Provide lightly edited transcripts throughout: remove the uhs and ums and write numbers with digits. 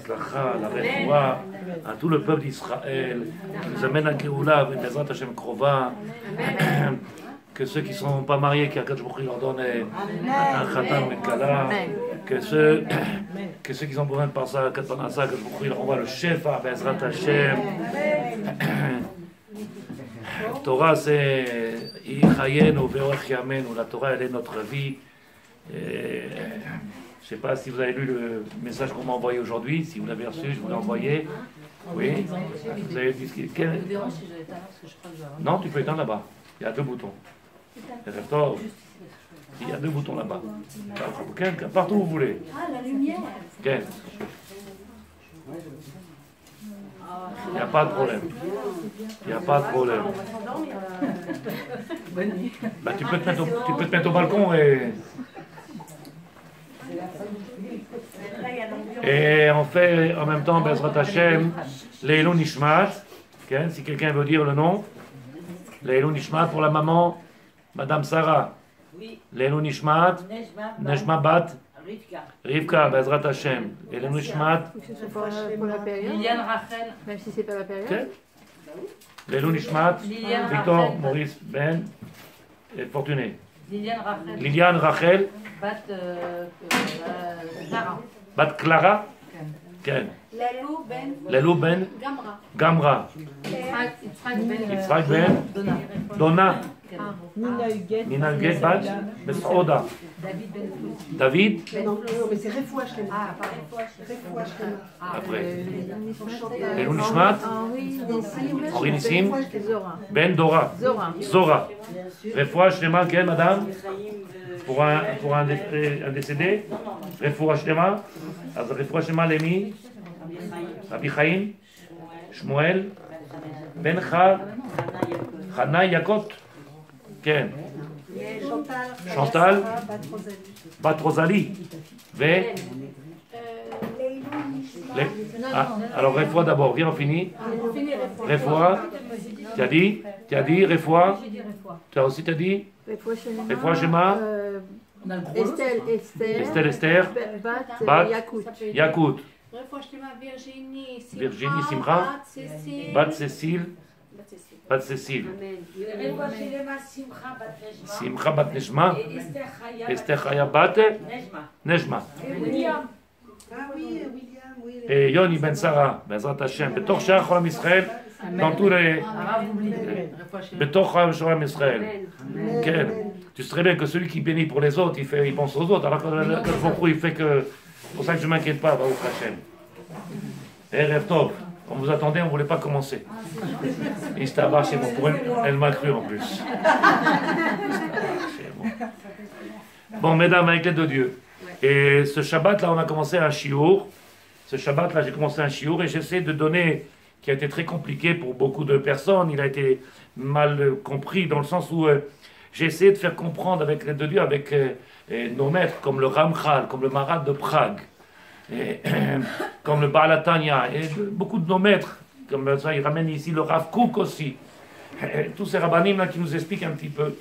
la refoua, à tout le peuple d'Israël, qui nous amène à Géoula, Bezrat Hashem Krova, que ceux qui ne sont pas mariés, qu'Akadosh Baruch Hu leur donne un Khatan Mekala, que ceux qui sont besoin de passer à Katanasa, qu'Akadosh Baruch Hu leur envoie le Shefa, Bezrat Hashem. Torah c'est Ichayenu Veorech Yamenu, la Torah elle est notre vie. Je ne sais pas si vous avez lu le message qu'on m'a envoyé aujourd'hui, si vous l'avez reçu, je vous l'ai envoyé. Oui. Vous avez dit non, tu peux éteindre là-bas. Il y a 2 boutons. Il y a 2 boutons là-bas. Partout où vous voulez. Ah, la lumière. Il n'y a pas de problème. Il n'y a pas de problème. Bah, tu peux te mettre au balcon et on fait en même temps Bezrat Hashem Leilou Nishmat. Si quelqu'un veut dire le nom, Leilou Nishmat pour la maman, Madame Sarah. Leilou Nishmat, Neshma Bat Rivka, Bezrat Hashem. Leilou Nishmat. Pour la période. Liliane Rachel. Même si c'est pas la période. Leilou Nishmat, Victor, Maurice, Ben et Fortuné. Liliane Rachel. Bat Clara. Ken. Lelou Ben. Gamra. Yitzhak Ben. Donna. Nina Huguet Bat. Besouda. David. Non, mais c'est Refoua Shlema. Après. Leilou Nishmat. Henri Nissim. Ben Dora. Zora. Refoua Shlema, Ken, madame. Pour un décédé. Refoua Shlema. Refoua Shlema Lémi. Rabbi Chaim. Shmuel. Ben Chana Yakot. Ken. Chantal. Bat Rosalie. Alors Refoua d'abord, viens on finit. Refoua. Tu as dit Refoua. Tu as aussi dit Refoua Shema. Esther. Bat Yakout. Virginie Simcha. Bat Cécile. Simcha Bat Neshma. Esther Chaya Bat Neshma. Et Yoni Ben Sarah, Bezrat Hashem, Betor Shach Cholam Israël, dans tous les. Betor Cholam Israël. Tu sais très bien que celui qui bénit pour les autres, il pense aux autres, alors que le il fait que. C'est pour ça que je ne m'inquiète pas, Baruch Hashem. Et Rev Tov, on vous attendait, on ne voulait pas commencer. Istabar chez moi, elle m'a cru en plus. Bon, mesdames, avec l'aide de Dieu. Et ce Shabbat, là, on a commencé un shiur. Ce Shabbat, là, j'ai commencé un shiur et j'essaie de donner, qui a été très compliqué pour beaucoup de personnes. Il a été mal compris dans le sens où j'ai essayé de faire comprendre avec l'aide de Dieu, avec nos maîtres comme le Ramchal, comme le Marat de Prague, et, comme le Baal HaTanya, et beaucoup de nos maîtres, comme ça, il ramène ici le Rav Kook aussi. Tous ces rabbanim là qui nous expliquent un petit peu.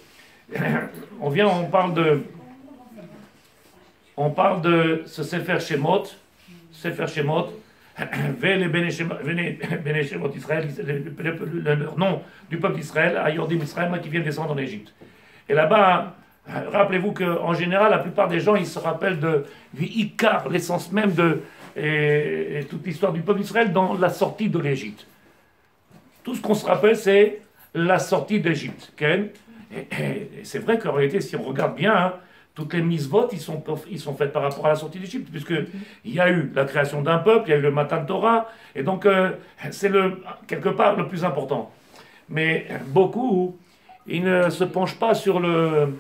On parle de ce Sefer Shemot, les Bene Shemot Israël, leur nom du peuple d'Israël, à Yordim Israël, qui vient descendre en Égypte. Et là-bas, rappelez-vous qu'en général, la plupart des gens, ils se rappellent de l'Ikar, l'essence même de et toute l'histoire du peuple d'Israël dans la sortie de l'Égypte. Tout ce qu'on se rappelle, c'est la sortie d'Égypte. Et c'est vrai qu'en réalité, si on regarde bien, hein, toutes les mitzvot, ils sont faites par rapport à la sortie d'Égypte, puisqu'il y a eu la création d'un peuple, il y a eu le Matan Torah, et donc c'est quelque part le plus important. Mais beaucoup, ils ne se penchent pas sur le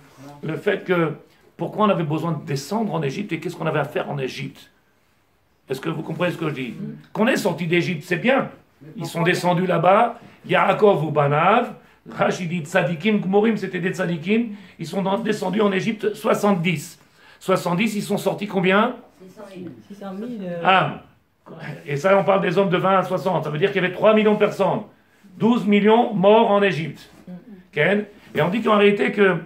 fait que pourquoi on avait besoin de descendre en Égypte et qu'est-ce qu'on avait à faire en Égypte. Est-ce que vous comprenez ce que je dis? Qu'on est sorti d'Égypte, c'est bien. Ils sont descendus là-bas, Yaakov ou Banav, Rachid dit Tzadikim, Gmorim, c'était des Tzadikim, ils sont descendus en Égypte 70. 70, ils sont sortis combien? 600 000. Ah, et ça, on parle des hommes de 20 à 60, ça veut dire qu'il y avait 3 millions de personnes. 12 millions morts en Égypte. Okay? Et on dit qu'en réalité, que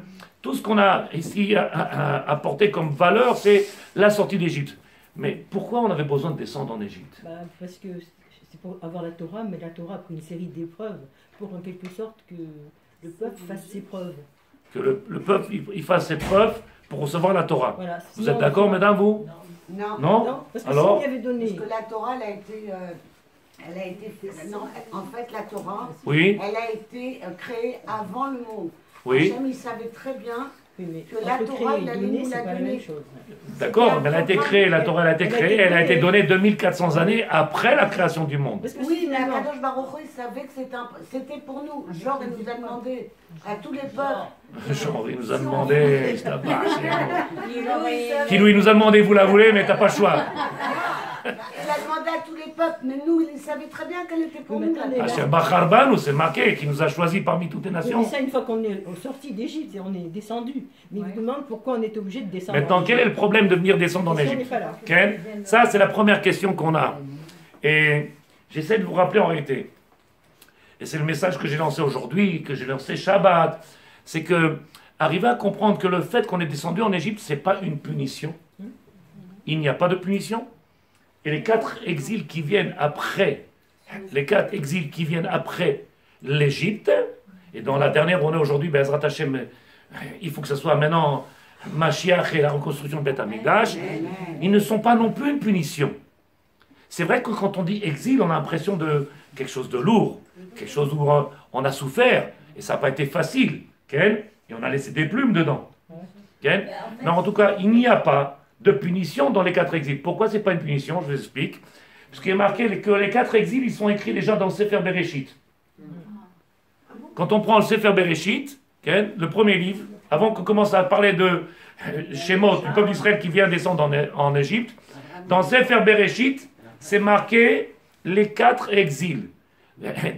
tout ce qu'on a ici apporté comme valeur, c'est la sortie d'Égypte. Mais pourquoi on avait besoin de descendre en Égypte? Parce que c'est pour avoir la Torah, mais la Torah a pris une série d'épreuves pour en quelque sorte que le peuple fasse ses preuves. Que le peuple il fasse ses preuves pour recevoir la Torah. Voilà. Vous êtes d'accord, mesdames, vous? Non. Non? Parce que Alors? s'il y avait donné... Parce que la Torah, elle a été non, en fait, la Torah, Oui, elle a été créée avant le monde. oui. Hachem, il savait très bien Oui, mais que la entre Torah, créer il et allait donner, nous c'est la pas la donner. même chose. D'accord, mais elle a été créée, la Torah elle a été créée, elle a été donnée 2400 années après la création du monde. Parce que Oui, mais finalement... Akadosh Baruch Hu, il savait que c'était pour nous. Genre, il nous a demandé à tous les peuples. Genre, il nous a demandé, Kilou, il nous a demandé, vous la voulez, mais t'as pas le choix. Il a demandé à tous les peuples, mais nous, il savait très bien qu'elle était pour Mais nous. attendez, la Torah. Hachem Bacharban, ou c'est marqué, qui nous a choisis parmi toutes les Oui, nations. mais ça, une fois qu'on est sorti d'Égypte, on est descendu. Mais il vous demande pourquoi on est obligé de descendre. Maintenant, quel est le problème de venir descendre en Parce qu'on Égypte? n'est pas là. Ken, ça, c'est la première question qu'on a. Et j'essaie de vous rappeler en réalité. Et c'est le message que j'ai lancé aujourd'hui, que j'ai lancé Shabbat. C'est que, arriver à comprendre que le fait qu'on est descendu en Égypte, c'est pas une punition. Il n'y a pas de punition. Et les 4 exils qui viennent après, l'Égypte, et dans la dernière où on est aujourd'hui, Bezrat Hashem, il faut que ce soit maintenant Mashiach et la reconstruction de Beth Amikdash, ils ne sont pas non plus une punition. C'est vrai que quand on dit exil, on a l'impression de quelque chose de lourd, quelque chose où on a souffert, et ça n'a pas été facile, et on a laissé des plumes dedans. Mais en tout cas, il n'y a pas de punition dans les 4 exils. Pourquoi c'est pas une punition? Je vous explique. Parce qu'il est marqué que les 4 exils, ils sont écrits déjà dans le Sefer Bereshit. Quand on prend le Sefer Bereshit, le premier livre, avant qu'on commence à parler de Shemot, du peuple d'Israël qui vient descendre en Égypte, dans le Sefer Bereshit, c'est marqué les 4 exils.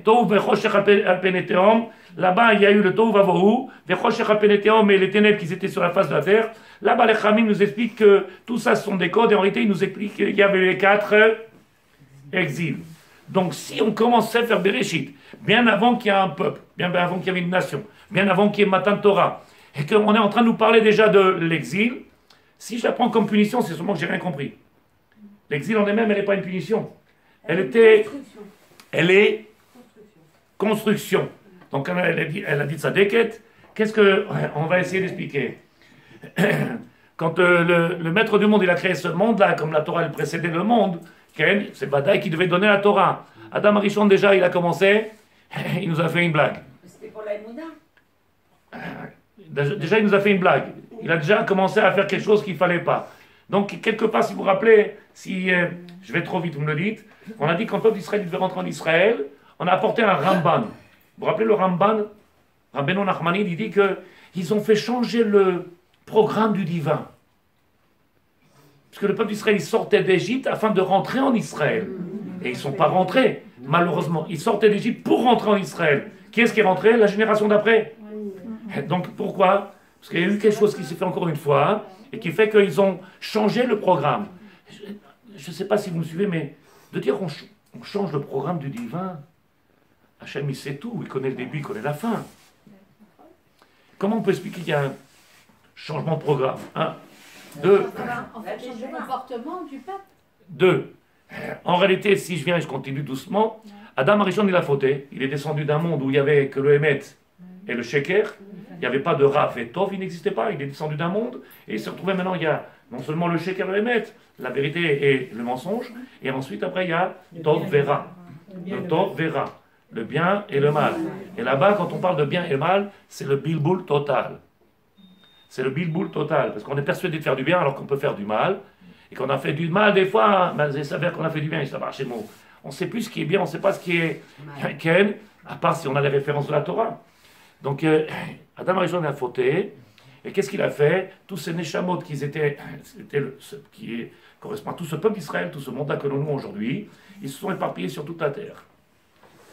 Tov v'choshech al pnei tehom. Là-bas, il y a eu le Tov vavohu, v'choshech al pnei tehom et les ténèbres qui étaient sur la face de la terre. Là-bas, les Chamim nous expliquent que tout ça, ce sont des codes, et en réalité, ils nous expliquent qu'il y avait les 4 exils. Donc, si on commence à faire Bereshit, bien avant qu'il y ait un peuple, bien avant qu'il y ait une nation, bien avant qu'il y ait Matan Torah, et qu'on est en train de nous parler déjà de l'exil, si je la prends comme punition, c'est sûrement que j'ai rien compris. L'exil en elle-même, elle n'est pas une punition. Elle est construction. Donc, elle a dit Tzadeket. Qu'est-ce qu'on va essayer d'expliquer? Quand le maître du monde il a créé ce monde-là, comme la Torah elle précédait le monde, c'est Badaï qui devait donner la Torah. Adam Arishon déjà il a commencé, il nous a fait une blague. C'était pour la Emouna. Déjà il nous a fait une blague. Il a déjà commencé à faire quelque chose qu'il ne fallait pas. Donc quelque part si vous vous rappelez, si je vais trop vite vous me le dites, on a dit quand le peuple d'Israël devait rentrer en Israël, on a apporté un Ramban. Vous vous rappelez le Ramban? Rabbeinu Nachmani il dit qu'ils ont fait changer le programme du divin. Parce que le peuple d'Israël, il sortait d'Égypte afin de rentrer en Israël. Et ils ne sont pas rentrés, malheureusement. Ils sortaient d'Égypte pour rentrer en Israël. Qui est-ce qui est rentré? La génération d'après. Donc pourquoi? Parce qu'il y a eu quelque chose qui s'est fait encore une fois, et qui fait qu'ils ont changé le programme. Je ne sais pas si vous me suivez, mais de dire on change le programme du divin, Hachem il sait tout, il connaît le début, il connaît la fin. Comment on peut expliquer qu'il y a un changement de programme? 2. En fait, le comportement du peuple. 2. En réalité, si je viens et je continue doucement, Adam Arishon il a fauté. Il est descendu d'un monde où il n'y avait que le Hémet et le Sheker. Il n'y avait pas de Raf et Tov, il n'existait pas. Il est descendu d'un monde et il se retrouvait maintenant, il y a non seulement le Sheker et le Hémet, la vérité et le mensonge, et ensuite après il y a Tov Vera. Le Tov Vera, le bien et le mal. Et là-bas, quand on parle de bien et mal, c'est le bilboul total. C'est le bilboul total, parce qu'on est persuadé de faire du bien alors qu'on peut faire du mal, et qu'on a fait du mal des fois, ben, il s'avère qu'on a fait du bien, et ça marche chez nous. On ne sait plus ce qui est bien, on ne sait pas ce qui est Ken, à part si on a les références de la Torah. Donc, Adam Arishon a fauté, et qu'est-ce qu'il a fait? Tous ces Neshamot qui correspondent à tout ce peuple d'Israël, tout ce monde que nous aujourd'hui, ils se sont éparpillés sur toute la terre.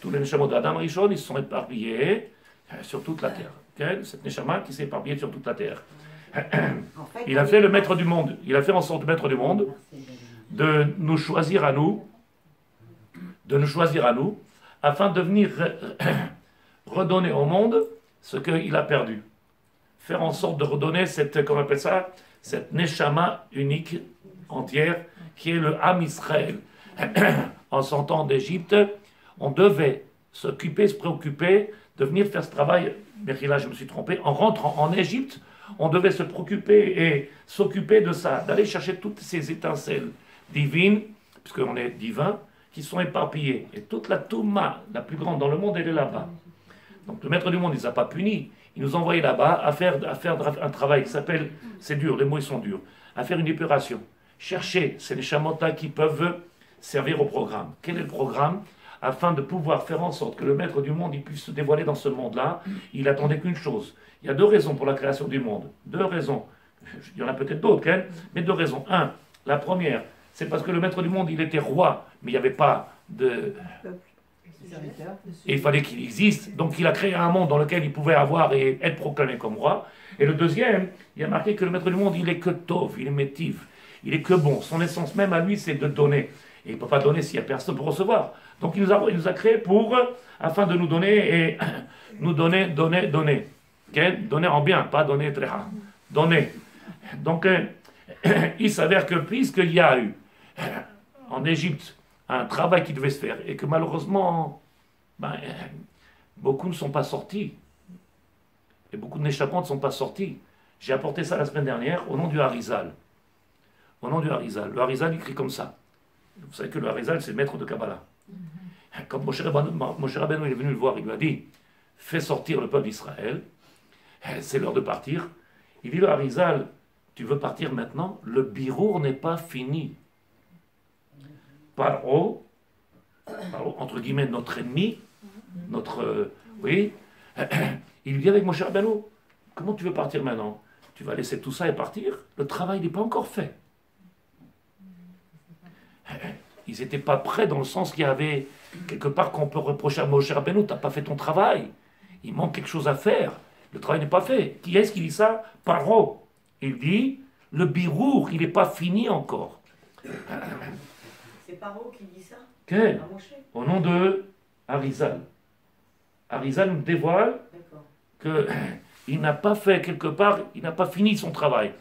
Tous les Neshamot d'Adam Arishon, ils se sont éparpillés sur toute la terre. Cette Neshama qui s'est éparpillée sur toute la terre. Il a fait le maître du monde, il a fait en sorte de maître du monde de nous choisir à nous, afin de venir redonner au monde ce qu'il a perdu. Faire en sorte de redonner cette, comment on appelle ça, cette Neshama unique entière, qui est le Ham Israël. En sortant d'Égypte, on devait s'occuper, se préoccuper de venir faire ce travail. Mais là, je me suis trompé. En rentrant en Égypte, on devait se préoccuper et s'occuper de ça, d'aller chercher toutes ces étincelles divines, puisqu'on est divin, qui sont éparpillées. Et toute la Touma, la plus grande dans le monde, elle est là-bas. Donc le maître du monde, il ne nous a pas punis. Il nous a envoyés là-bas à faire un travail qui s'appelle, c'est dur, les mots ils sont durs, à faire une épuration. Chercher, c'est les chamotas qui peuvent servir au programme. Quel est le programme? Afin de pouvoir faire en sorte que le maître du monde il puisse se dévoiler dans ce monde-là, il attendait qu'une chose. Il y a deux raisons pour la création du monde. Deux raisons. Il y en a peut-être d'autres, hein, mais deux raisons. Un, la première, c'est parce que le maître du monde, il était roi, mais il n'y avait pas de... Et il fallait qu'il existe. Donc il a créé un monde dans lequel il pouvait avoir et être proclamé comme roi. Et le deuxième, il a marqué que le maître du monde, il est que tov, il est métiv, il est que bon. Son essence même à lui, c'est de donner. Et il ne peut pas donner s'il n'y a personne pour recevoir. Donc il nous a créé afin de nous donner et nous donner. Okay? Donner en bien, pas donner très rare. Donner. Donc il s'avère que puisqu'il y a eu en Égypte un travail qui devait se faire et que malheureusement beaucoup ne sont pas sortis et beaucoup de n'échappants ne sont pas sortis. J'ai apporté ça la semaine dernière au nom du Harizal. Au nom du Harizal. Le Harizal écrit comme ça. Vous savez que le Harizal, c'est le maître de Kabbalah. Quand Moshe Rabbeinu est venu le voir, il lui a dit « Fais sortir le peuple d'Israël, c'est l'heure de partir. » Il dit « Le Harizal, tu veux partir maintenant? Le birour n'est pas fini. Paro, entre guillemets, notre ennemi, oui, il lui dit avec Moshe Rabbeinu, comment tu veux partir maintenant? Tu vas laisser tout ça et partir? Le travail n'est pas encore fait. » Ils n'étaient pas prêts dans le sens qu'il y avait quelque part qu'on peut reprocher à Moshe Rabbeinu, tu n'as pas fait ton travail. Il manque quelque chose à faire. Le travail n'est pas fait. Qui est-ce qui dit ça? Paro. Il dit, le birour, il n'est pas fini encore. C'est Paro qui dit ça? Okay. Au nom de Harizal. Harizal nous dévoile qu'il n'a pas fait quelque part, il n'a pas fini son travail.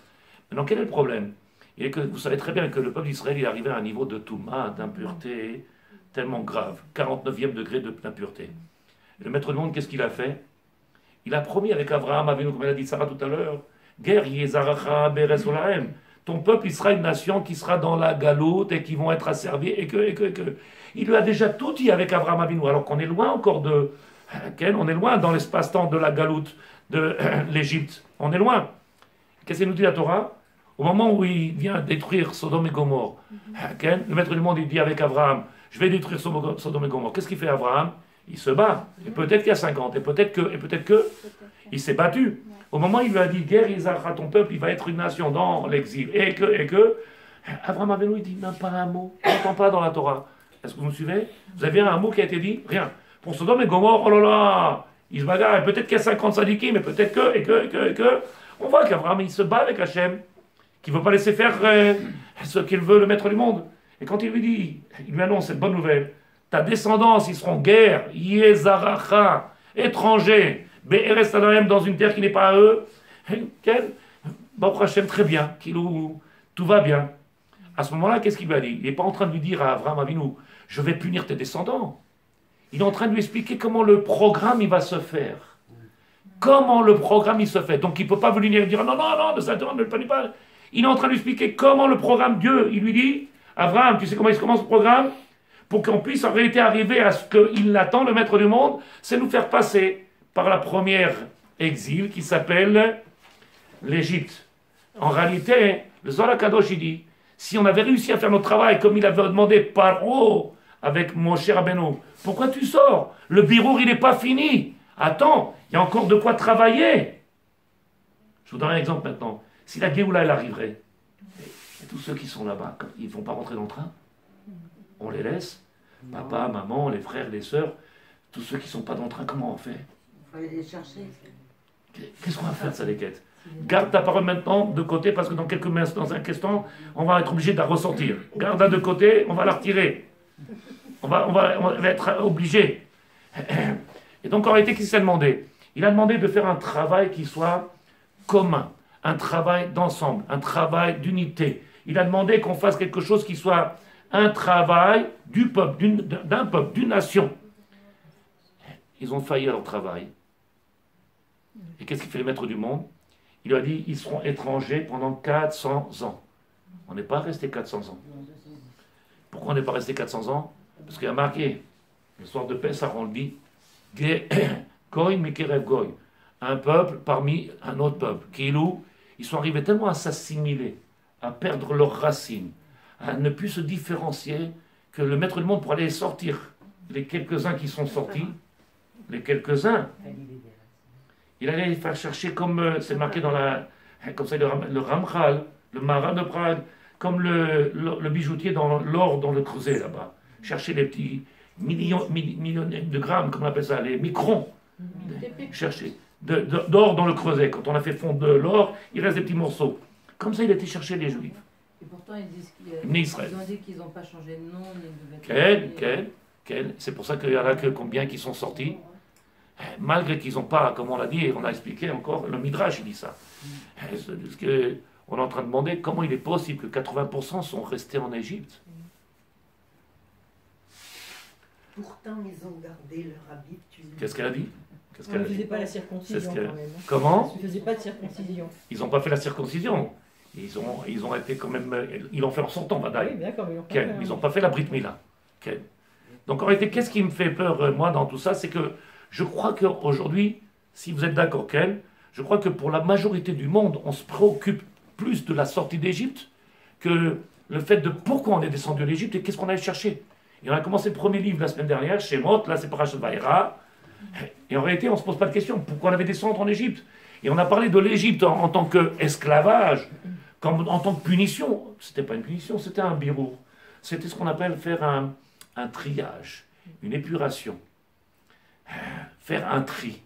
Maintenant, quel est le problème? Et que vous savez très bien que le peuple d'Israël est arrivé à un niveau de touma, d'impureté tellement grave, 49e degré d'impureté. Et le maître du monde, qu'est-ce qu'il a fait? Il a promis avec Abraham, comme elle a dit Sarah tout à l'heure, Ger Yezaracha Beres Olahem, ton peuple, il sera une nation qui sera dans la galoute et qui vont être asservis, et que. Il lui a déjà tout dit avec Abraham Avinu, alors qu'on est loin encore de. On est loin dans l'espace-temps de la galoute de l'Égypte. On est loin. Qu'est-ce qu'il nous dit la Torah? Au moment où il vient détruire Sodome et Gomorre, le maître du monde, il dit avec Abraham, je vais détruire Sodome et Gomorre. Qu'est-ce qu'il fait Abraham? Il se bat. Et peut-être qu'il y a 50, et peut-être que, il s'est battu. Au moment où il lui a dit, guerre Isaac, ton peuple, il va être une nation dans l'exil. Et que, Abraham Avinu, il dit même pas un mot. On n'entend pas dans la Torah. Est-ce que vous me suivez? Vous avez un mot qui a été dit? Rien. Pour Sodome et Gomorre, oh là là, il se bagarre. Et peut-être qu'il y a 50 sadikim, mais peut-être que, on voit qu'Abraham, il se bat avec Hachem, qui ne veut pas laisser faire ce qu'il veut, le maître du monde. Et quand il lui dit, il lui annonce cette bonne nouvelle, ta descendance, ils seront guerre, Yezaracha, étrangers, Be'eres Tanaim, dans une terre qui n'est pas à eux. Baruch Hashem, très bien, tout va bien. À ce moment-là, qu'est-ce qu'il lui a dit? Il n'est pas en train de lui dire à Abraham Avinu, je vais punir tes descendants. Il est en train de lui expliquer comment le programme il va se faire. Comment le programme il se fait. Donc il ne peut pas venir dire non, ne le punis pas. Il est en train de lui expliquer comment le programme, Dieu, il lui dit, Abraham, tu sais comment il commence le programme? Pour qu'on puisse en réalité arriver à ce qu'il attend, le maître du monde, c'est nous faire passer par la première exil qui s'appelle l'Égypte. En réalité, le Zohar Kadosh, il dit, si on avait réussi à faire notre travail comme il avait demandé Paro avec Moshe Rabbeinu, pourquoi tu sors? Le birour, il n'est pas fini. Attends, il y a encore de quoi travailler. Je vous donne un exemple maintenant. Si la Géoula, elle arriverait, et tous ceux qui sont là-bas, ils ne vont pas rentrer dans le train, on les laisse, papa, maman, les frères, les sœurs, tous ceux qui ne sont pas dans le train, comment on fait? Il faut aller les chercher. Qu'est-ce qu'on va faire de ça, les quêtes? Garde ta parole maintenant de côté, parce que dans quelques instants, on va être obligé de la ressortir. Garde-la de côté, on va la retirer. On va être obligé. Et donc, en réalité, qu'est-ce qu'il a demandé? Il a demandé de faire un travail qui soit commun, un travail d'ensemble, un travail d'unité. Il a demandé qu'on fasse quelque chose qui soit un travail du peuple, d'un peuple, d'une nation. Ils ont failli à leur travail. Et qu'est-ce qu'il fait le maître du monde? Il leur a dit, ils seront étrangers pendant 400 ans. On n'est pas resté 400 ans. Pourquoi on n'est pas resté 400 ans? Parce qu'il y a marqué, le soir de Pessah, on le dit, Goy Mikerev Goy, un peuple parmi un autre peuple. Kilou, ils sont arrivés tellement à s'assimiler, à perdre leurs racines, à ne plus se différencier, que le maître du monde, pour aller sortir les quelques-uns qui sont sortis, les quelques-uns, il allait les faire chercher comme c'est marqué dans comme ça, le Ramchal, le Maharal de Prague, comme le bijoutier dans l'or dans le creuset là-bas. Chercher les petits millions de grammes, comme on appelle ça, les microns. Chercher d'or dans le creuset. Quand on a fait fondre de l'or, il reste des petits morceaux. Comme ça, il a été chercher les Juifs. Et pourtant, ils disent Israël. ils ont dit qu'ils n'ont pas changé de nom, ni de vêtements. Quel. C'est pour ça qu'il y en a que combien qui sont sortis. Malgré qu'ils n'ont pas, comme on l'a dit, et on a expliqué encore, le Midrash, il dit ça. On est en train de demander comment il est possible que 80% sont restés en Égypte. Pourtant, ils ont gardé leur habitude. Qu'est-ce qu'elle a dit? Ils ne faisaient pas la circoncision quand même. Comment? Ils ne faisaient pas de circoncision. Ils n'ont pas fait la circoncision. Ils ont été quand même... Ils l'ont fait en sortant, Vadaï. Oui, d'accord, mais Ils n'ont pas fait la Brit Mila. Donc en réalité, qu'est-ce qui me fait peur, moi, dans tout ça, c'est que je crois qu'aujourd'hui, si vous êtes d'accord, Ken, je crois que pour la majorité du monde, on se préoccupe plus de la sortie d'Égypte que le fait de pourquoi on est descendu d'Égypte et qu'est-ce qu'on allait chercher. Et on a commencé le premier livre la semaine dernière, Shemot, là c'est Parashat Vayera, et en réalité on ne se pose pas de question, pourquoi on avait descendu en Égypte? Et on a parlé de l'Égypte en tant qu'esclavage, en tant que punition. C'était pas une punition, c'était un birour. C'était ce qu'on appelle faire un triage, une épuration, faire un tri,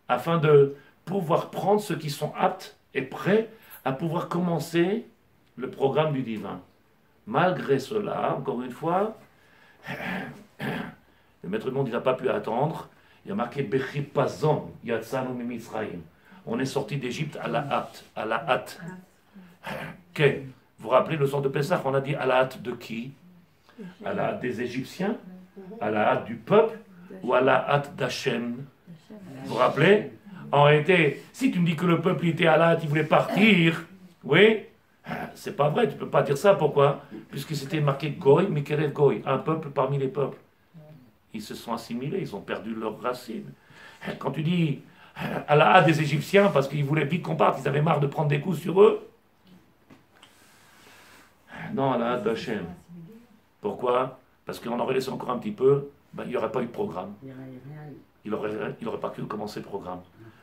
afin de pouvoir prendre ceux qui sont aptes et prêts à pouvoir commencer le programme du divin. Malgré cela, encore une fois, le maître du monde il n'a pas pu attendre. Il y a marqué Bechipazon, Yatsanu Mimitzraim. On est sorti d'Égypte à la hâte, à la hâte. Vous vous rappelez le soir de Pessah, on a dit à la hâte de qui? À la hâte des Égyptiens, à la hâte du peuple ou à la hâte d'Hachem? Vous vous rappelez? En réalité, si tu me dis que le peuple était à la hâte, il voulait partir, oui, c'est pas vrai, tu peux pas dire ça, pourquoi? Puisque c'était marqué Goy, Mikerev Goy, un peuple parmi les peuples. Ils se sont assimilés, ils ont perdu leurs racines. Quand tu dis à la hâte des Égyptiens, parce qu'ils voulaient vite qu'on parte, ils avaient marre de prendre des coups sur eux. Non, à la hâte d'Hachem. Pourquoi? Parce qu'on aurait laissé encore un petit peu, ben, il n'y aurait pas eu de programme. Il n'aurait pas pu commencer le programme.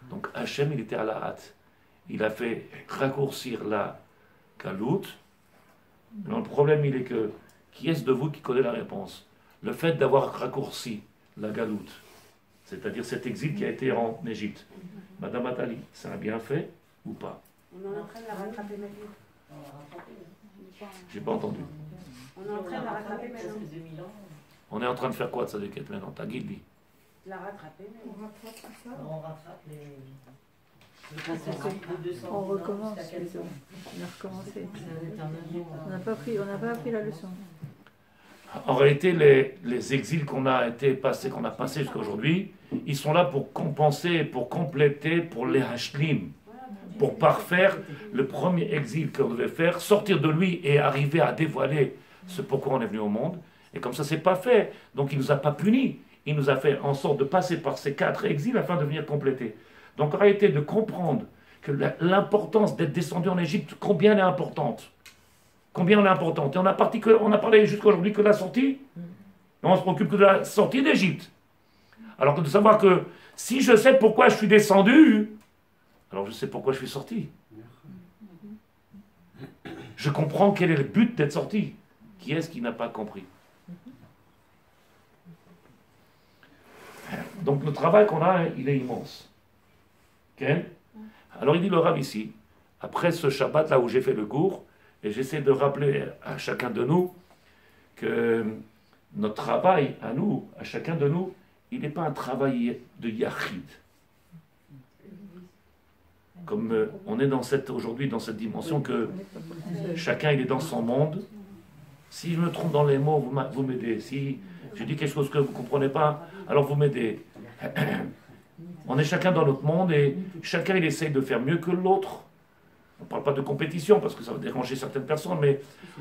Donc Hachem, il était à la hâte. Il a fait raccourcir la galoute. Le problème, il est que, qui est-ce de vous qui connaît la réponse? Le fait d'avoir raccourci la galoute, c'est-à-dire cet exil qui a été en Égypte. Madame Attali, ça a bien fait ou pas? On est en train de la rattraper maintenant. J'ai pas entendu. On est en train de la rattraper maintenant. On est en train de faire quoi de ça de quête maintenant? Ta guide dit. La rattraper maintenant. On rattrape les On recommence plutôt. On a recommencé. On n'a pas appris la leçon. En réalité, les exils qu'on a passés jusqu'à aujourd'hui, ils sont là pour compenser, pour compléter, pour les hashlim, pour parfaire le premier exil qu'on devait faire, sortir de lui et arriver à dévoiler ce pourquoi on est venu au monde. Et comme ça, c'est pas fait. Donc, il nous a pas punis. Il nous a fait en sorte de passer par ces 4 exils afin de venir compléter. Donc, en réalité, de comprendre que l'importance d'être descendu en Égypte, combien elle est importante. Combien elle est importante. Et on a parlé jusqu'à aujourd'hui que de la sortie. Et on se préoccupe que de la sortie d'Égypte. Alors que de savoir que si je sais pourquoi je suis descendu, alors je sais pourquoi je suis sorti. Je comprends quel est le but d'être sorti. Qui est-ce qui n'a pas compris? Donc le travail qu'on a, il est immense. Okay? Alors il dit le Rav ici, après ce Shabbat là où j'ai fait le cours, et j'essaie de rappeler à chacun de nous que notre travail à nous, à chacun de nous, il n'est pas un travail de yachid. Comme on est aujourd'hui dans cette dimension que chacun il est dans son monde. Si je me trompe dans les mots, vous m'aidez. Si je dis quelque chose que vous ne comprenez pas, alors vous m'aidez. On est chacun dans notre monde et chacun il essaye de faire mieux que l'autre. On ne parle pas de compétition parce que ça va déranger certaines personnes, mais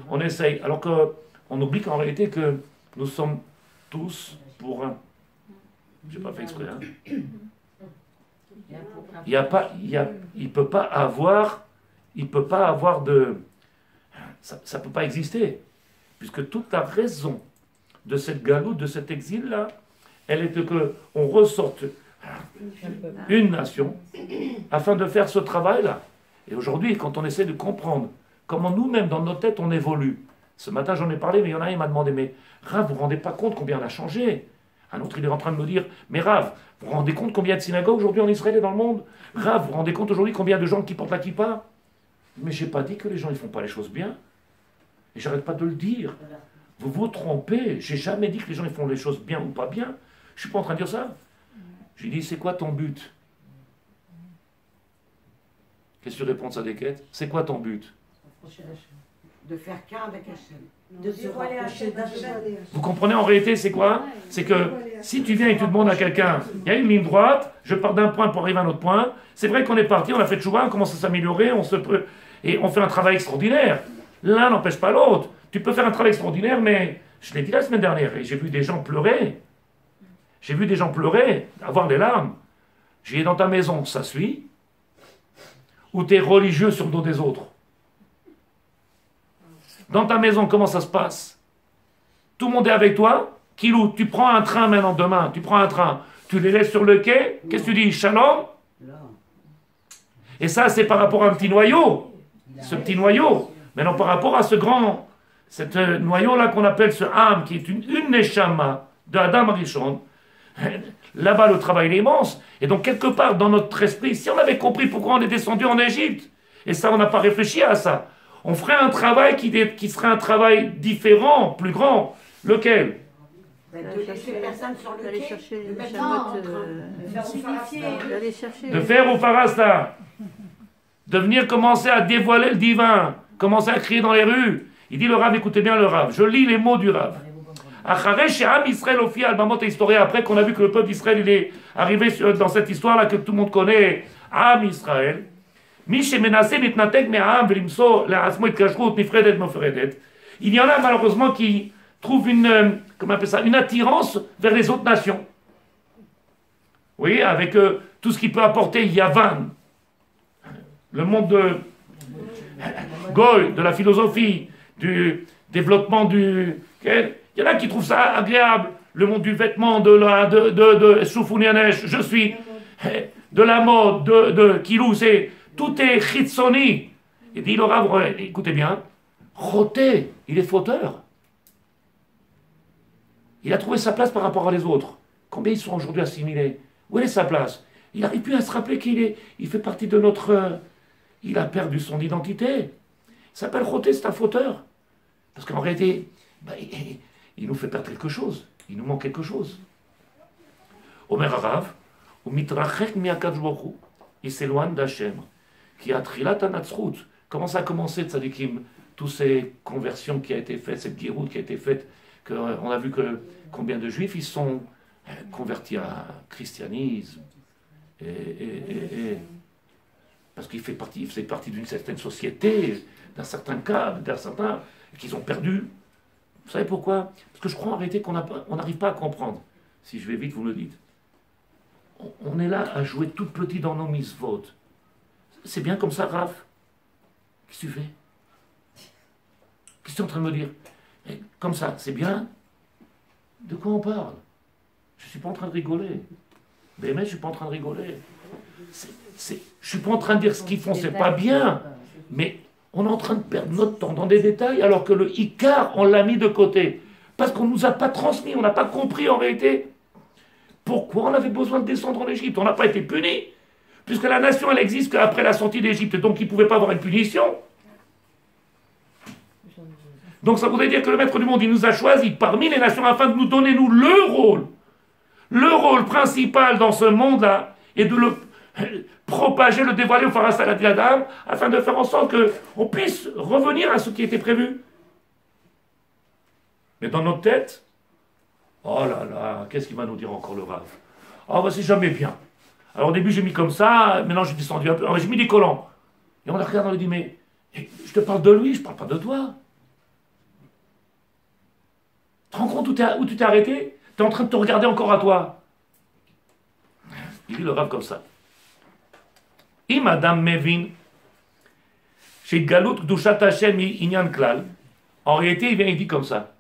on essaye. Alors qu'on oublie qu'en réalité que nous sommes tous pour un. Je n'ai pas fait exprès. Hein. Il peut pas avoir de. Ça ne peut pas exister. Puisque toute la raison de cette galoute, de cet exil-là, elle est qu'on ressorte une nation afin de faire ce travail-là. Et aujourd'hui, quand on essaie de comprendre comment nous-mêmes, dans nos têtes, on évolue. Ce matin, j'en ai parlé, mais il y en a un qui m'a demandé, mais Rav, vous ne vous rendez pas compte combien on a changé? Un autre, il est en train de me dire, mais Rav, vous vous rendez compte combien de synagogues aujourd'hui en Israël et dans le monde? Rav, vous vous rendez compte aujourd'hui combien de gens qui portent la kippa? Mais je n'ai pas dit que les gens ne font pas les choses bien. Et j'arrête pas de le dire. Vous vous trompez. J'ai jamais dit que les gens ils font les choses bien ou pas bien. Je suis pas en train de dire ça. J'ai dit, c'est quoi ton but? Qu'est-ce que tu réponds à des quêtes? C'est quoi ton but? De faire qu'un avec Hachem. De se rapprocher d'Hachem. Vous comprenez en réalité c'est quoi? C'est que si tu viens et tu demandes à quelqu'un, il y a une ligne droite, je pars d'un point pour arriver à un autre point, c'est vrai qu'on est parti, on a fait tchouva, on commence à s'améliorer, et on fait un travail extraordinaire. L'un n'empêche pas l'autre. Tu peux faire un travail extraordinaire, mais je l'ai dit la semaine dernière, et j'ai vu des gens pleurer. J'ai vu des gens pleurer, avoir des larmes. J'ai dit, dans ta maison, ça suit? Ou tu es religieux sur le dos des autres? Dans ta maison, comment ça se passe? Tout le monde est avec toi? Kilou, tu prends un train maintenant, demain, tu prends un train, tu les laisses sur le quai, qu'est-ce que tu dis? Shalom? Et ça, c'est par rapport à un petit noyau. Ce petit noyau. Maintenant, par rapport à ce grand, cet noyau-là qu'on appelle ce âme, qui est une neshama de Adam Rishon, là-bas, le travail est immense. Et donc, quelque part, dans notre esprit, si on avait compris pourquoi on est descendu en Égypte, et ça, on n'a pas réfléchi à ça, on ferait un travail qui serait un travail différent, plus grand. Lequel? De laisser personne sur le quai, chercher de les mettre chamottes, d'aller chercher. De faire au Farasta. De venir commencer à dévoiler le divin. Commencer à crier dans les rues. Il dit le Rav, écoutez bien le Rav. Je lis les mots du Rav. Après qu'on a vu que le peuple d'Israël il est arrivé dans cette histoire-là que tout le monde connaît, Am Israël, il y en a malheureusement qui trouvent une attirance vers les autres nations. Oui, avec tout ce qui peut apporter Yavan, le monde de Goy, de la philosophie, du développement du... Il y en a qui trouvent ça agréable, le monde du vêtement, de Shoufounianesh, je suis, de la mode, de Kilou, tout est chitsoni. Et dit le Rav, écoutez bien, Roté, il est fauteur. Il a trouvé sa place par rapport à les autres. Combien ils sont aujourd'hui assimilés? Où est sa place? Il n'arrive plus à se rappeler il fait partie de notre... Il a perdu son identité. Il s'appelle Roté, c'est un fauteur. Parce qu'en réalité, il nous fait perdre quelque chose. Il nous manque quelque chose. Omer Arav, ou mitrachek miakadj baruch hu, il s'éloigne d'Hachem. Qui a trilat anatzrut. Comment ça a commencé, tzadikim, toutes ces conversions qui a été faites, cette guéroute qui a été faite, on a vu que combien de juifs ils sont convertis à christianisme, parce qu'il faisait partie d'une certaine société, d'un certain cadre, qu'ils ont perdu. Vous savez pourquoi? Parce que je crois en réalité qu'on n'arrive pas à comprendre. Si je vais vite, vous me le dites. On est là à jouer tout petit dans nos mitzvot. C'est bien comme ça, Raph. Qu'est-ce que tu fais? Qu'est-ce que tu es en train de me dire? Comme ça, c'est bien? De quoi on parle? Je ne suis pas en train de rigoler. Mais je ne suis pas en train de rigoler. Je ne suis pas en train de dire ce qu'ils font, c'est pas bien. Mais on est en train de perdre notre temps dans des détails, alors que le Icar, on l'a mis de côté. Parce qu'on ne nous a pas transmis, on n'a pas compris en réalité pourquoi on avait besoin de descendre en Égypte. On n'a pas été punis. Puisque la nation, elle existe qu'après la sortie d'Égypte, donc il ne pouvait pas avoir une punition. Donc ça voudrait dire que le Maître du Monde, il nous a choisis parmi les nations afin de nous donner, nous, le rôle principal dans ce monde-là, et de propager, le dévoiler au Pharaon afin de faire en sorte qu'on puisse revenir à ce qui était prévu. Mais dans notre tête, oh là là, qu'est-ce qu'il va nous dire encore le Rav? Oh, bah c'est jamais bien. Alors au début j'ai mis comme ça, maintenant j'ai descendu un peu, j'ai mis des collants. Et on la regarde, on lui dit, mais je te parle de lui, je ne parle pas de toi. Tu te rends compte où tu t'es arrêté? Tu es en train de te regarder encore à toi. Il dit le Rav comme ça. Et Madame Mevin, chez Galout Kdushat Hashem Inyan Klal, en réalité il dit comme ça,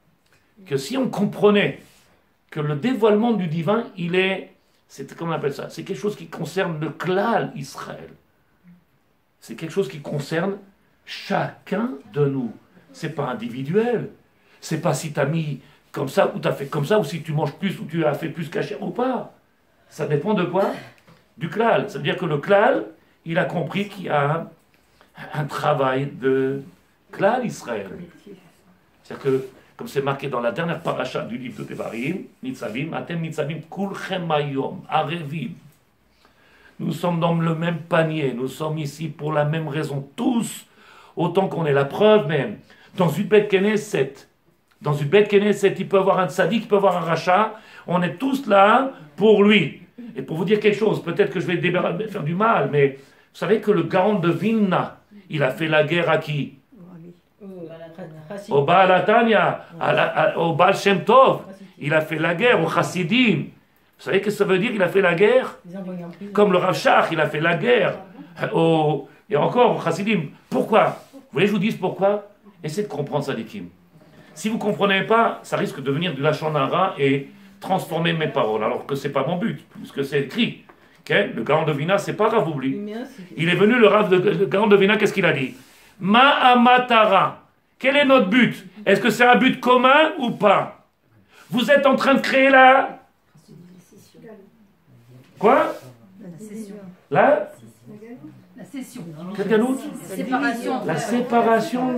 que si on comprenait que le dévoilement du divin, comment on appelle ça? C'est quelque chose qui concerne le Klal Israël. C'est quelque chose qui concerne chacun de nous. C'est pas individuel. C'est pas si tu as mis comme ça, ou tu as fait comme ça, ou si tu manges plus, ou tu as fait plus cachère ou pas. Ça dépend de quoi? Du Klal. Ça veut dire que le Klal, il a compris qu'il y a un travail de Klal Israël. C'est-à-dire que, comme c'est marqué dans la dernière paracha du livre de Devarim, Nitzavim, Atem Nitzavim Kulchem Hayom, Arevim. Nous sommes dans le même panier, nous sommes ici pour la même raison, tous, autant qu'on est la preuve même. Dans une bête Knesset, il peut y avoir un tzaddik, il peut y avoir un rachat, on est tous là pour lui. Et pour vous dire quelque chose, peut-être que je vais faire du mal, mais vous savez que le Gaon de Vilna, il a fait la guerre à qui? Au Baal Atania, au Baal Shem Tov, il a fait la guerre aux Chassidim. Vous savez ce que ça veut dire? Il a fait la guerre comme le Rav Shach, il a fait la guerre et encore aux Chassidim. Pourquoi? Vous voulez que je vous dise pourquoi? Essayez de comprendre ça, Dikim. Si vous ne comprenez pas, ça risque de devenir du Lachon Hara et transformer mes paroles, alors que ce n'est pas mon but, puisque c'est écrit. Okay? Le Gaon de Vina, c'est pas Rav Oubli. Il est venu, le Gaon de Vina, qu'est-ce qu'il a dit? Ma'amatara. Quel est notre but? Est-ce que c'est un but commun ou pas? Vous êtes en train de créer la... Quoi? La session. Quel galout? La séparation. La séparation.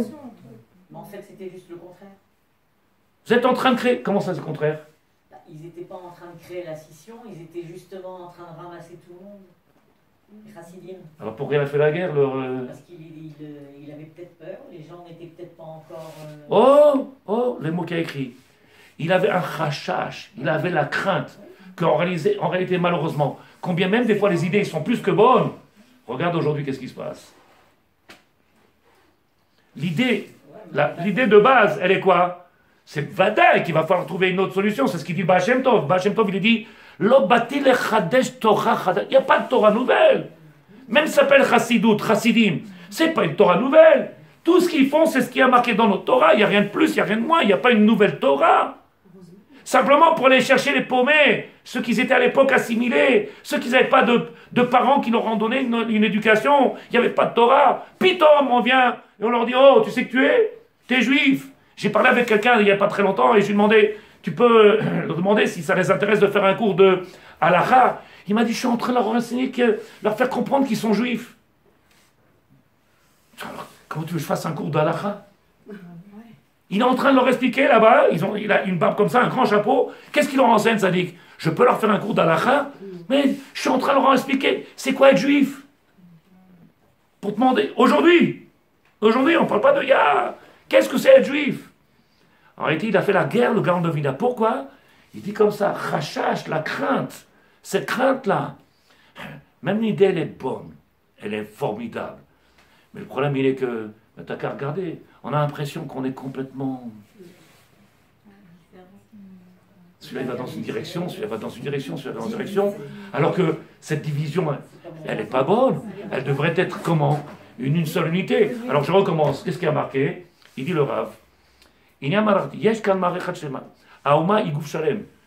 Mais en fait, c'était juste le contraire. Vous êtes en train de créer... Comment ça, c'est le contraire? Ils n'étaient pas en train de créer la scission, ils étaient justement en train de ramasser tout le monde. Les Chassidim. Alors pourquoi il a fait la guerre Parce qu'il avait peut-être peur, les gens n'étaient peut-être pas encore... Oh, les mots qu'il a écrits. Il avait un chachash, il avait la crainte qu'en réalité, malheureusement, combien même des fois les idées sont plus que bonnes. Regarde aujourd'hui qu'est-ce qui se passe. L'idée de base, elle est quoi? C'est Vadaï qu'il va falloir trouver une autre solution. C'est ce qu'il dit Baal Shem Tov. Baal Shem Tov, il dit Lo bati lechadesh Torah chadash. Il n'y a pas de Torah nouvelle. Même ça s'appelle Chassidut, Chassidim. C'est pas une Torah nouvelle. Tout ce qu'ils font, c'est ce qui a marqué dans notre Torah. Il n'y a rien de plus, il n'y a rien de moins. Il n'y a pas une nouvelle Torah. Simplement pour aller chercher les paumés, ceux qui étaient à l'époque assimilés, ceux qui n'avaient pas de parents qui leur ont donné une éducation. Il n'y avait pas de Torah. Pitom, on vient et on leur dit oh, tu sais que tu es juif. J'ai parlé avec quelqu'un il n'y a pas très longtemps et je lui ai demandé, tu peux leur demander si ça les intéresse de faire un cours de halakha. Il m'a dit, je suis en train de leur enseigner, leur faire comprendre qu'ils sont juifs. Alors, comment tu veux que je fasse un cours de halakha? Il est en train de leur expliquer là-bas, il a une barbe comme ça, un grand chapeau. Qu'est-ce qu'il leur enseigne, ça dit? Je peux leur faire un cours d'halakha, mais je suis en train de leur expliquer, c'est quoi être juif? Pour te demander, aujourd'hui, on ne parle pas de ya. Qu'est-ce que c'est être juif? En réalité, il a fait la guerre, le Gaon de Vilna. Pourquoi? Il dit comme ça, rachash, la crainte. Cette crainte-là, même l'idée, elle est bonne. Elle est formidable. Mais le problème, il est que, t'as qu'à regarder, on a l'impression qu'on est complètement... Celui-là, il va dans une direction, celui-là va dans une direction, celui-là va dans une direction. Alors que cette division, elle n'est pas bonne. Elle devrait être comment? Une seule unité. Alors je recommence. Qu'est-ce qui a marqué? Il dit le Rav.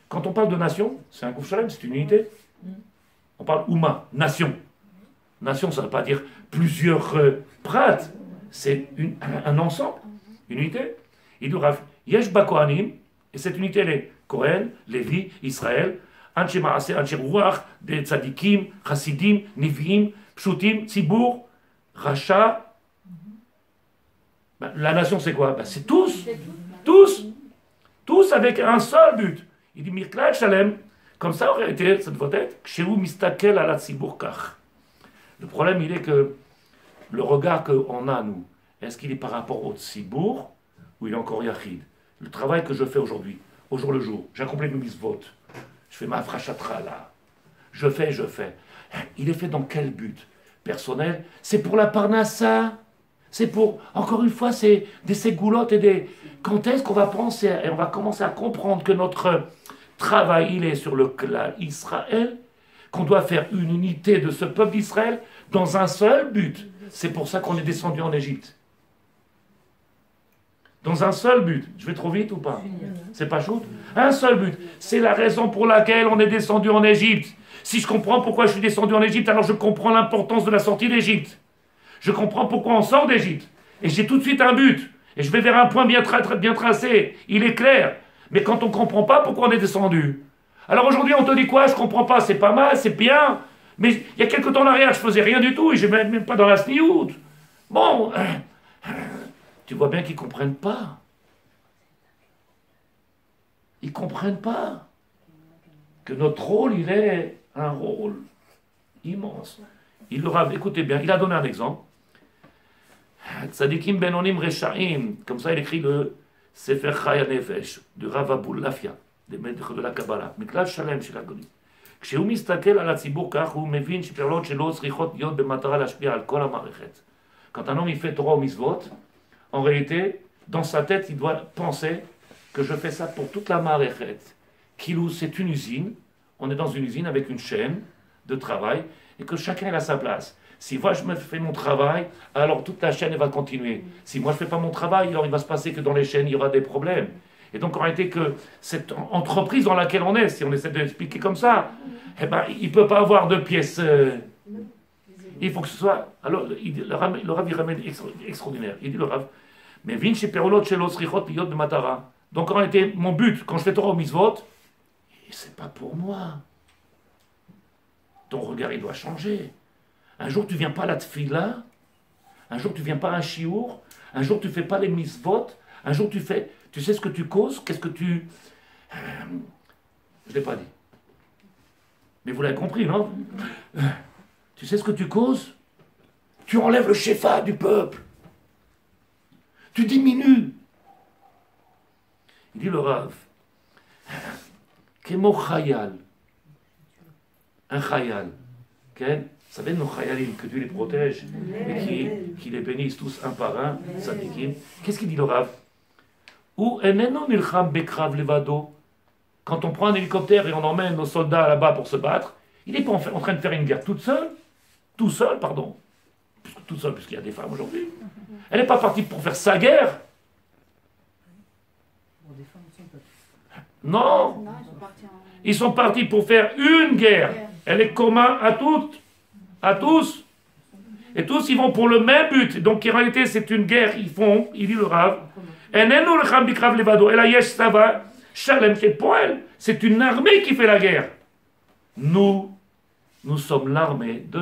Quand on parle de nation, c'est un Gouf Shalem, c'est une unité. On parle Ouma, nation. Nation, ça ne veut pas dire plusieurs prates. C'est un ensemble, une unité. Il dit le Rav, Yesh ba Kohanim, et cette unité, elle est Kohen, Lévi, Israël, Anche Maaseh, Anche Ruach, des Tzadikim, Chassidim, Neviim, Pshutim, Tzibour, Racha. La nation, c'est quoi? C'est tous. Tous avec un seul but. Il dit Mirklal Shalem. Comme ça aurait été, ça devrait être Kshehu Mistakel ala Tzibour Kach. Le problème, il est que le regard qu'on a, nous, est-ce qu'il est par rapport au tzibour ou il est encore yachid? Le travail que je fais aujourd'hui, au jour le jour, j'accomplis mes mitzvot, je fais ma frachatra là, je fais. Il est fait dans quel but? Personnel? C'est pour la parnassa? C'est pour, encore une fois, c'est des ségoulottes et des... Quand est-ce qu'on va penser et on va commencer à comprendre que notre travail, il est sur le clan Israël, qu'on doit faire une unité de ce peuple d'Israël dans un seul but. C'est pour ça qu'on est descendu en Égypte. Dans un seul but. Je vais trop vite ou pas? C'est pas chaud? Un seul but. C'est la raison pour laquelle on est descendu en Égypte. Si je comprends pourquoi je suis descendu en Égypte, alors je comprends l'importance de la sortie d'Égypte. Je comprends pourquoi on sort d'Égypte. Et j'ai tout de suite un but. Et je vais vers un point bien tracé. Il est clair. Mais quand on ne comprend pas pourquoi on est descendu. Alors aujourd'hui, on te dit quoi? Je ne comprends pas. C'est pas mal, c'est bien. Mais il y a quelque temps en arrière, je ne faisais rien du tout. Et je n'étais même pas dans la sniout. Bon, tu vois bien qu'ils ne comprennent pas. Ils ne comprennent pas que notre rôle, il est un rôle immense. Il leur a, écoutez bien, il a donné un exemple. Tzadikim benonim rechaim, comme ça il écrit le Sefer Chaya Nefesh de Rav Abul Lafia, des maîtres de la Kabbalah, מכלל שלם של הגולים. כשהוא מסתכל על הציבור כך, הוא מבין שפעולות שלו צריכות להיות במטרה להשפיע על כל המערכת. Quand un homme il fait Torah ou Mitzvot, en réalité, dans sa tête, il doit penser que je fais ça pour toute la Maarechet. Kilou, c'est une usine, on est dans une usine avec une chaîne de travail, et que chacun a sa place. Si moi je me fais mon travail, alors toute la chaîne elle va continuer. Si moi je ne fais pas mon travail, alors il va se passer que dans les chaînes il y aura des problèmes. Et donc en réalité que cette entreprise dans laquelle on est, si on essaie de l'expliquer comme ça, eh ben, il ne peut pas avoir deux pièces. Il faut que ce soit... Alors le Rav il ramène extraordinaire. Il dit le Rav, mais vin chez Perolot chez l'Osrichot Yod de Matara. Donc en réalité mon but quand je fais Torah au Mitzvot, c'est pas pour moi. Ton regard il doit changer. Un jour, tu ne viens pas à la tfila, un jour, tu ne viens pas à un chiour, un jour, tu ne fais pas les mitzvot, un jour, tu sais ce que tu causes, qu'est-ce que tu... Je ne l'ai pas dit. Mais vous l'avez compris, non? Tu sais ce que tu causes? Tu enlèves le shefa du peuple. Tu diminues. Il dit le Rav, Kemo chayal, un chayal, okay? Vous savez, nos chayalim, que Dieu les protège et qui les bénisse tous un par un, tzadikim. Qu'est-ce qu'il dit le Rav? Ou eneno nilcham bekrav levado. Quand on prend un hélicoptère et on emmène nos soldats là-bas pour se battre, il n'est pas en train de faire une guerre tout seul, puisqu'il y a des femmes aujourd'hui. Elle n'est pas partie pour faire sa guerre. Non, ils sont partis pour faire une guerre. Elle est commune à toutes. À tous. Et tous, ils vont pour le même but. Donc, en réalité, c'est une guerre. Il dit le Rav, c'est une armée qui fait la guerre. Nous sommes l'armée de